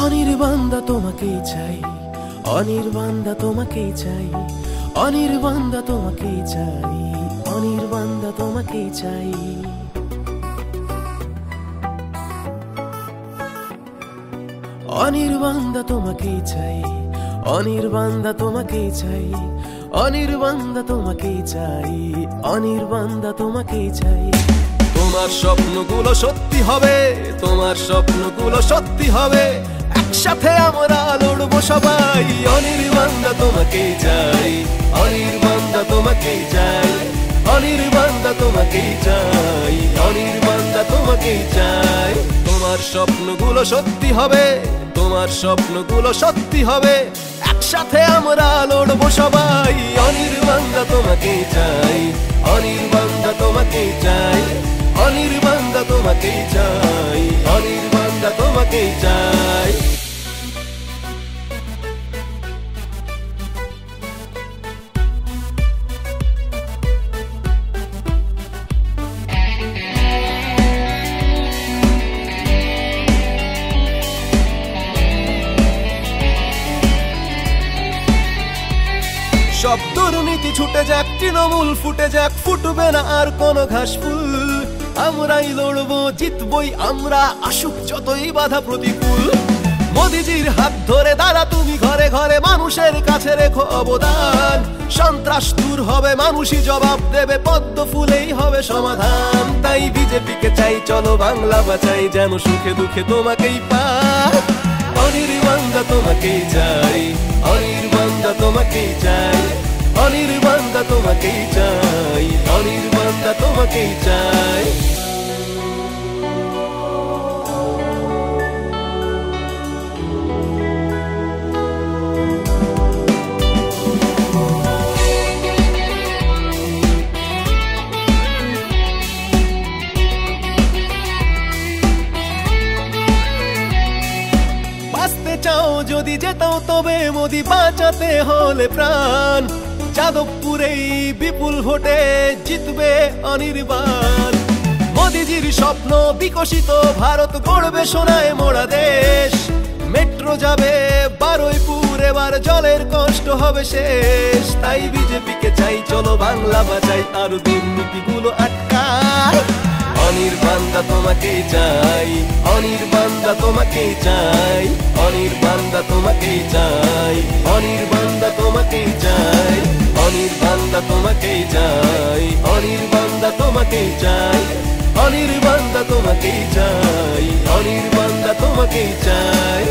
অনির্বাণদা তোমাকেই চাই, অনির্বাণদা তোমাকেই চাই, অনির্বাণদা তোমাকেই চাই, অনির্বাণদা তোমাকেই চাই। অনির্বাণদা তোমাকেই চাই, অনির্বাণদা তোমাকেই চাই, অনির্বাণদা তোমাকেই চাই, অনির্বাণদা তোমাকেই চাই। তোমার স্বপ্নগুলো সত্যি হবে, তোমার স্বপ্নগুলো সত্যি হবে, একসাথে আমরা লড়বো সবাই। অনির্বাণদা তোমাকেই চাই, অনির্বাণদা তোমাকেই চাই, অনির্বাণদা তোমাকেই চাই, অনির্বাণদা তোমাকেই চাই। তোমার স্বপ্নগুলো সত্যি হবে, তোমার স্বপ্নগুলো সত্যি হবে, একসাথে আমরা লড়বো সবাই। অনির্বাণদা তোমাকেই চাই, অনির্বাণদা তোমাকেই চাই, অনির্বাণদা তোমাকেই চাই, অনির্বাণদা তোমাকেই চাই। সব দুর্নীতি ছুটে যাক, তৃণমূল ফুটে যাক, ফুটবে না আর কোনো ঘাস ফুল। আমরাই লড়বো, জিতবই আমরা, আসুক যতই বাধা প্রতিকূল। মোদিজির হাত ধরে দাঁড়া তুমি ঘরে ঘরে, মানুষের কাছে রেখো অবদান। সন্ত্রাস দূর হবে, মানুষই জবাব দেবে, পদ্ম ফুলেই হবে সমাধান। তাই বিজেপিকে চাই, চলো বাংলা বাঁচাই, যেন সুখে দুঃখে তোমাকেই পাই। অনির্বাণদা তোমাকেই চাই, অনির্বাণদা তোমাকেই চাই, অনির্বাণদা তোমাকেই চাই, অনির্বাণদা তোমাকেই চাই। বাঁচতে চাও যদি যেতাও, তবে মোদি বাঁচাতে হলে প্রাণ। যাদবপুরেই বিপুল ভোটে জিতবে অনির্বাণ। মোদিজির স্বপ্ন বিকশিত ভারত গড়বে সোনায় মোড়া দেশ। মেট্রো যাবে বারুইপুর, এবার জলের কষ্ট হবে শেষ। তাই বিজেপিকে চাই, চলো বাংলা বাঁচাই, আরো দুর্নীতিগুলো আটকাই। অনির্বাণদা তোমাকেই চাই, অনির্বাণদা তোমাকেই চাই, অনির্বাণদা তোমাকেই চাই, অনির্বাণদা তোমাকেই চাই, অনির্বাণদা তোমাকেই চাই, অনির্বাণদা তোমাকেই চাই, অনির্বাণদা তোমাকেই চাই, অনির্বাণদা তোমাকেই চাই।